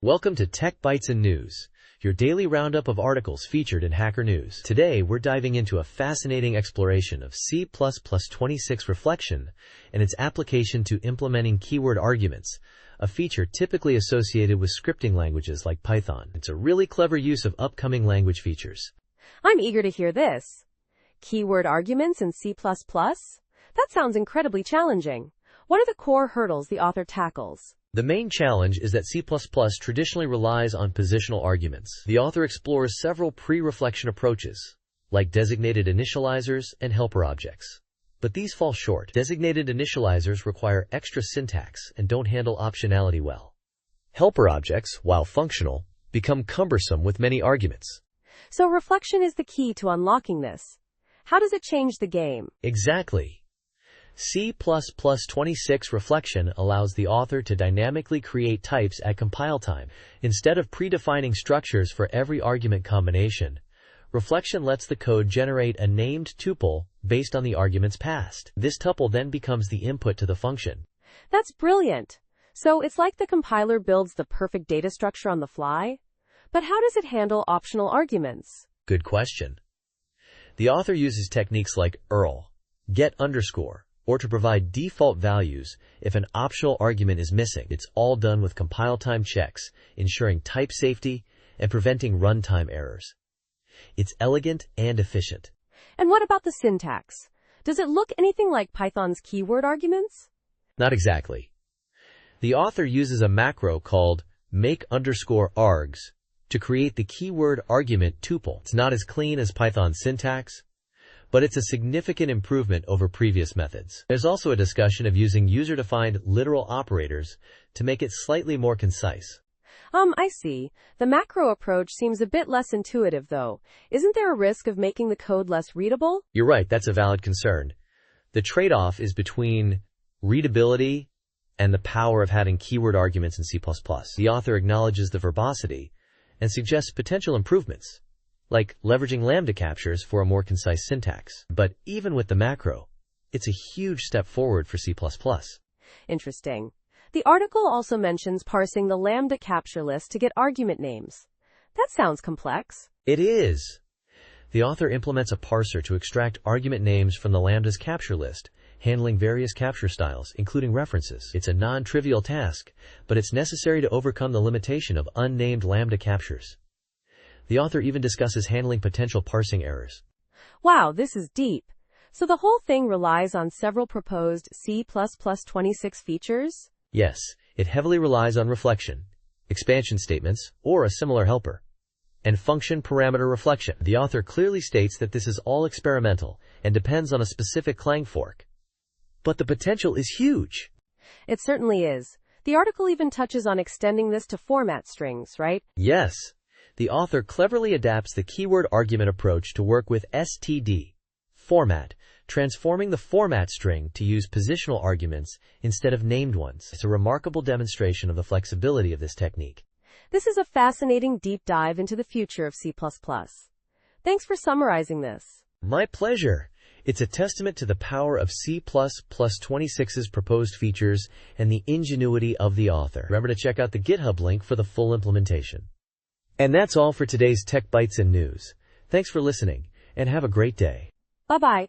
Welcome to Tech Bytes and News, your daily roundup of articles featured in Hacker News. Today, we're diving into a fascinating exploration of C++26 reflection and its application to implementing keyword arguments, a feature typically associated with scripting languages like Python. It's a really clever use of upcoming language features. I'm eager to hear this. Keyword arguments in C++? That sounds incredibly challenging. What are the core hurdles the author tackles? The main challenge is that C++ traditionally relies on positional arguments. The author explores several pre-reflection approaches, like designated initializers and helper objects. But these fall short. Designated initializers require extra syntax and don't handle optionality well. Helper objects, while functional, become cumbersome with many arguments. So reflection is the key to unlocking this. How does it change the game? Exactly. C++26 reflection allows the author to dynamically create types at compile time. Instead of predefining structures for every argument combination, reflection lets the code generate a named tuple based on the arguments passed. This tuple then becomes the input to the function. That's brilliant. So it's like the compiler builds the perfect data structure on the fly? But how does it handle optional arguments? Good question. The author uses techniques like URL, get underscore, or to provide default values if an optional argument is missing. It's all done with compile time checks, ensuring type safety and preventing runtime errors. It's elegant and efficient. And what about the syntax? Does it look anything like Python's keyword arguments? Not exactly. The author uses a macro called make_args to create the keyword argument tuple. It's not as clean as Python's syntax, but it's a significant improvement over previous methods. There's also a discussion of using user-defined literal operators to make it slightly more concise. I see. The macro approach seems a bit less intuitive, though. Isn't there a risk of making the code less readable? You're right, that's a valid concern. The trade-off is between readability and the power of having keyword arguments in C++. The author acknowledges the verbosity and suggests potential improvements, like leveraging lambda captures for a more concise syntax. But even with the macro, it's a huge step forward for C++. Interesting. The article also mentions parsing the lambda capture list to get argument names. That sounds complex. It is. The author implements a parser to extract argument names from the lambda's capture list, handling various capture styles, including references. It's a non-trivial task, but it's necessary to overcome the limitation of unnamed lambda captures. The author even discusses handling potential parsing errors. Wow, this is deep. So the whole thing relies on several proposed C++26 features? Yes, it heavily relies on reflection, expansion statements, or a similar helper, and function parameter reflection. The author clearly states that this is all experimental and depends on a specific Clang fork. But the potential is huge. It certainly is. The article even touches on extending this to format strings, right? Yes. The author cleverly adapts the keyword argument approach to work with std, format, transforming the format string to use positional arguments instead of named ones. It's a remarkable demonstration of the flexibility of this technique. This is a fascinating deep dive into the future of C++. Thanks for summarizing this. My pleasure. It's a testament to the power of C++26's proposed features and the ingenuity of the author. Remember to check out the GitHub link for the full implementation. And that's all for today's Tech Bytes and News. Thanks for listening, and have a great day. Bye-bye.